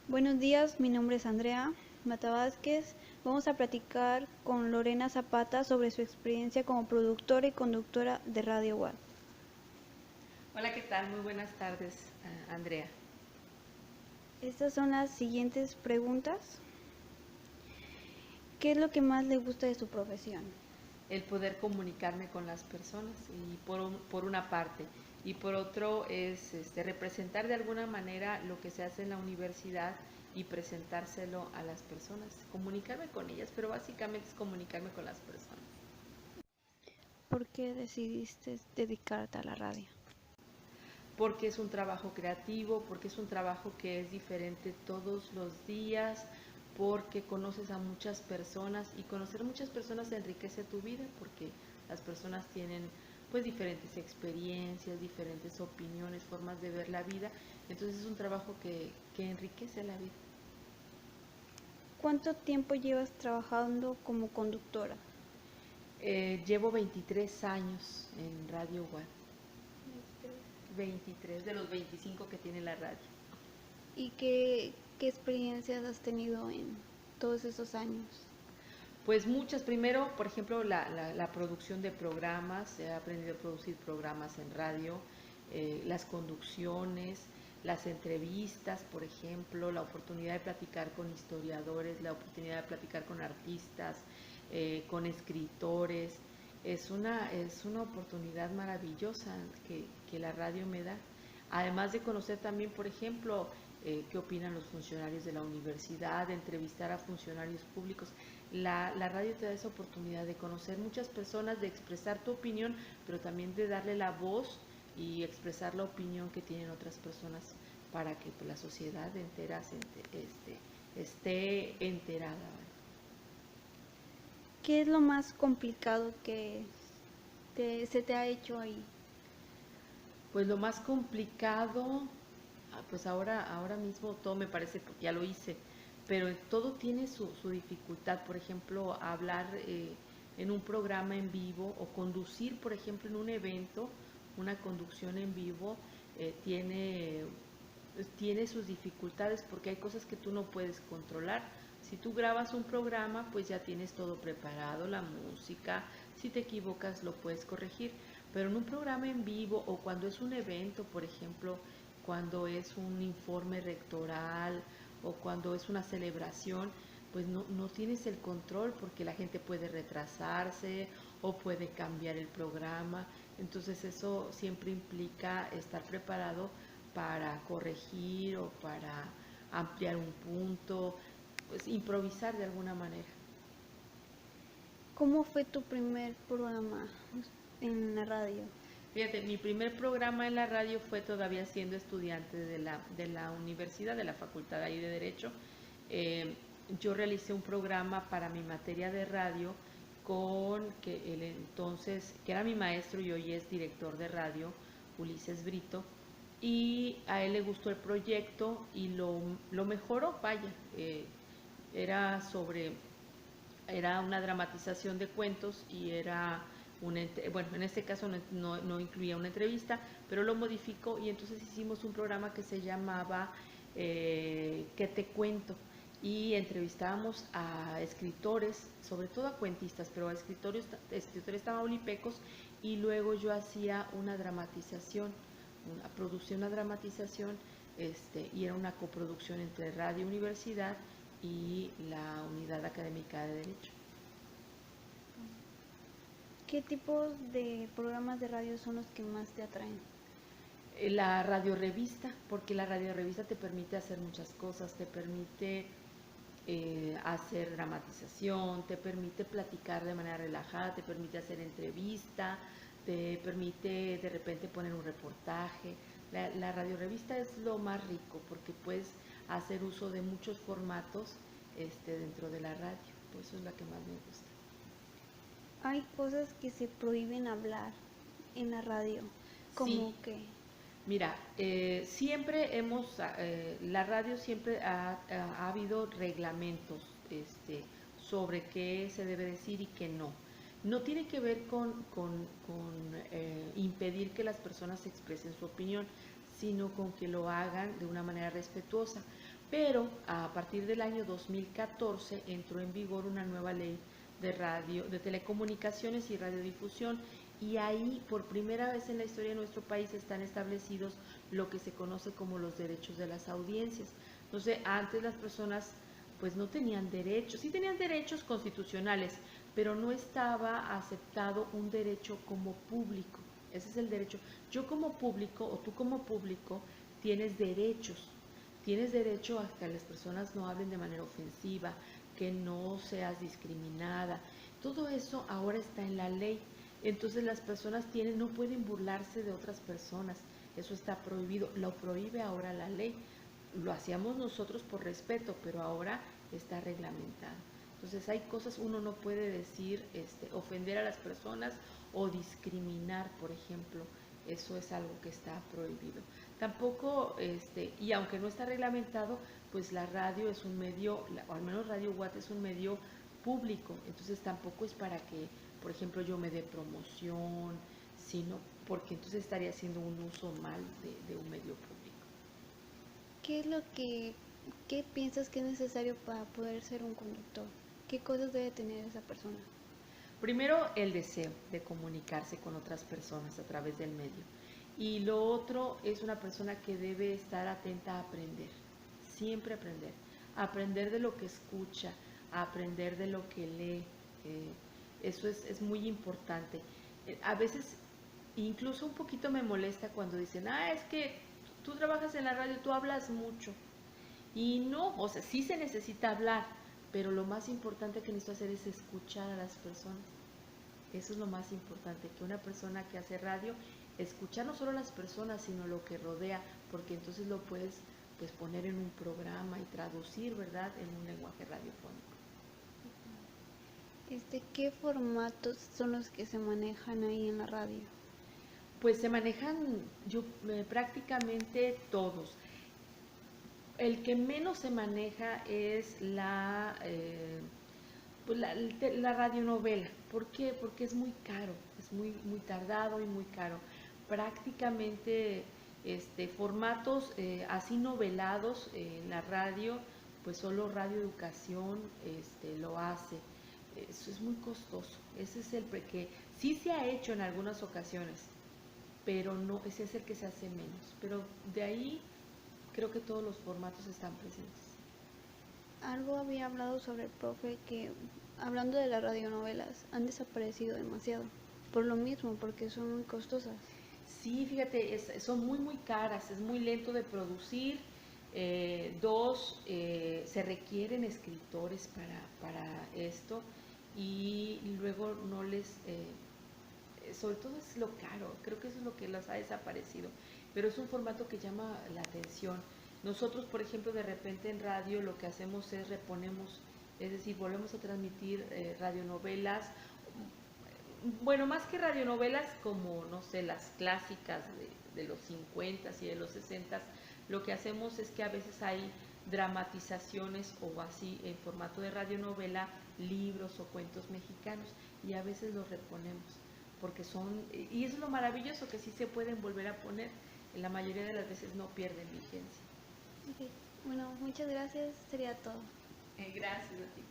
Buenos días, mi nombre es Andrea Mata Vázquez. Vamos a platicar con Lorena Zapata sobre su experiencia como productora y conductora de Radio WAD. Hola, ¿qué tal? Muy buenas tardes, Andrea. Estas son las siguientes preguntas. ¿Qué es lo que más le gusta de su profesión? El poder comunicarme con las personas y por una parte y por otro es representar de alguna manera lo que se hace en la universidad y presentárselo a las personas, comunicarme con ellas, pero básicamente es comunicarme con las personas. ¿Por qué decidiste dedicarte a la radio? Porque es un trabajo creativo, porque es un trabajo que es diferente todos los días, porque conoces a muchas personas y conocer muchas personas enriquece tu vida porque las personas tienen pues diferentes experiencias, diferentes opiniones, formas de ver la vida, entonces es un trabajo que enriquece la vida. ¿Cuánto tiempo llevas trabajando como conductora? Llevo 23 años en Radio One, 23 de los 25 que tiene la radio. ¿Y qué experiencias has tenido en todos esos años? Pues muchas, primero, por ejemplo, la producción de programas, he aprendido a producir programas en radio, las conducciones, las entrevistas, por ejemplo, la oportunidad de platicar con historiadores, la oportunidad de platicar con artistas, con escritores. Es una oportunidad maravillosa que la radio me da. Además de conocer también, por ejemplo, qué opinan los funcionarios de la universidad, de entrevistar a funcionarios públicos. La radio te da esa oportunidad de conocer muchas personas, de expresar tu opinión, pero también de darle la voz y expresar la opinión que tienen otras personas para que pues, la sociedad entera esté enterada. ¿Qué es lo más complicado que se te ha hecho ahí? Pues lo más complicado, pues ahora mismo todo me parece porque ya lo hice, pero todo tiene su dificultad. Por ejemplo, hablar en un programa en vivo o conducir, por ejemplo, en un evento, una conducción en vivo, tiene sus dificultades porque hay cosas que tú no puedes controlar. Si tú grabas un programa, pues ya tienes todo preparado, la música, si te equivocas lo puedes corregir, pero en un programa en vivo o cuando es un evento, por ejemplo, cuando es un informe rectoral o cuando es una celebración, pues no tienes el control porque la gente puede retrasarse o puede cambiar el programa. Entonces eso siempre implica estar preparado para corregir o para ampliar un punto, pues improvisar de alguna manera. ¿Cómo fue tu primer programa en la radio? Fíjate, mi primer programa en la radio fue todavía siendo estudiante de la universidad, de la Facultad ahí de Derecho. Eh, yo realicé un programa para mi materia de radio con que el entonces, que era mi maestro y hoy es director de radio, Ulises Brito, y a él le gustó el proyecto y lo mejoró, vaya. Era sobre era una dramatización de cuentos y era bueno, en este caso no incluía una entrevista, pero lo modificó y entonces hicimos un programa que se llamaba ¿Qué te cuento? Y entrevistábamos a escritores, sobre todo a cuentistas, pero a escritores tamaulipecos, y luego yo hacía una dramatización, producía una dramatización, y era una coproducción entre Radio Universidad y la Unidad Académica de Derecho. ¿Qué tipos de programas de radio son los que más te atraen? La radiorevista, porque la radiorevista te permite hacer muchas cosas, te permite hacer dramatización, te permite platicar de manera relajada, te permite hacer entrevista, te permite de repente poner un reportaje. La radiorevista es lo más rico porque puedes hacer uso de muchos formatos dentro de la radio, pues eso es la que más me gusta. Hay cosas que se prohíben hablar en la radio, Sí, como que mira, la radio siempre ha habido reglamentos sobre qué se debe decir y qué no. No tiene que ver con impedir que las personas expresen su opinión, sino con que lo hagan de una manera respetuosa. Pero a partir del año 2014 entró en vigor una nueva ley de radio, de telecomunicaciones y radiodifusión, y ahí por primera vez en la historia de nuestro país están establecidos lo que se conoce como los derechos de las audiencias. Entonces, antes las personas pues no tenían derechos, sí tenían derechos constitucionales, pero no estaba aceptado un derecho como público. Ese es el derecho. Yo como público o tú como público tienes derechos. Tienes derecho a que las personas no hablen de manera ofensiva, que no seas discriminada. Todo eso ahora está en la ley. Entonces las personas no pueden burlarse de otras personas. Eso está prohibido. Lo prohíbe ahora la ley. Lo hacíamos nosotros por respeto, pero ahora está reglamentado. Entonces hay cosas, uno no puede decir, ofender a las personas o discriminar, por ejemplo. Eso es algo que está prohibido. Tampoco, y aunque no está reglamentado, pues la radio es un medio, o al menos Radio Watt es un medio público, entonces tampoco es para que, por ejemplo, yo me dé promoción, sino porque entonces estaría haciendo un uso mal de un medio público. ¿Qué piensas que es necesario para poder ser un conductor? ¿Qué cosas debe tener esa persona? Primero, el deseo de comunicarse con otras personas a través del medio. Y lo otro es una persona que debe estar atenta a aprender, siempre aprender. Aprender de lo que escucha, aprender de lo que lee. Eso es muy importante. A veces incluso un poquito me molesta cuando dicen, es que tú trabajas en la radio, tú hablas mucho. Y no, o sea, sí se necesita hablar, pero lo más importante que necesito hacer es escuchar a las personas. Eso es lo más importante, que una persona que hace radio, escuchar no solo a las personas, sino lo que rodea, porque entonces lo puedes pues poner en un programa y traducir, ¿verdad?, en un lenguaje radiofónico. ¿Qué formatos son los que se manejan ahí en la radio? Pues se manejan prácticamente todos. El que menos se maneja es pues la radionovela. ¿Por qué? Porque es muy caro, es muy tardado y muy caro. Prácticamente formatos así novelados en la radio, pues solo Radio Educación lo hace. Eso es muy costoso. Ese es el que sí se ha hecho en algunas ocasiones, pero no, ese es el que se hace menos. Pero de ahí creo que todos los formatos están presentes. Algo había hablado sobre el profe que, hablando de las radionovelas, han desaparecido demasiado. Por lo mismo, porque son muy costosas. Sí, fíjate, son muy caras, es muy lento de producir. Dos, se requieren escritores para esto y luego no les... sobre todo es lo caro, creo que eso es lo que las ha desaparecido, pero es un formato que llama la atención. Nosotros, por ejemplo, de repente en radio lo que hacemos es reponemos, es decir, volvemos a transmitir radionovelas, bueno, más que radionovelas como, no sé, las clásicas de los 50 y de los 60, lo que hacemos es que a veces hay dramatizaciones o así en formato de radionovela, libros o cuentos mexicanos, y a veces los reponemos porque son, y eso es lo maravilloso, que sí se pueden volver a poner, en la mayoría de las veces no pierden vigencia. Okay. Bueno, muchas gracias, sería todo. Gracias a ti.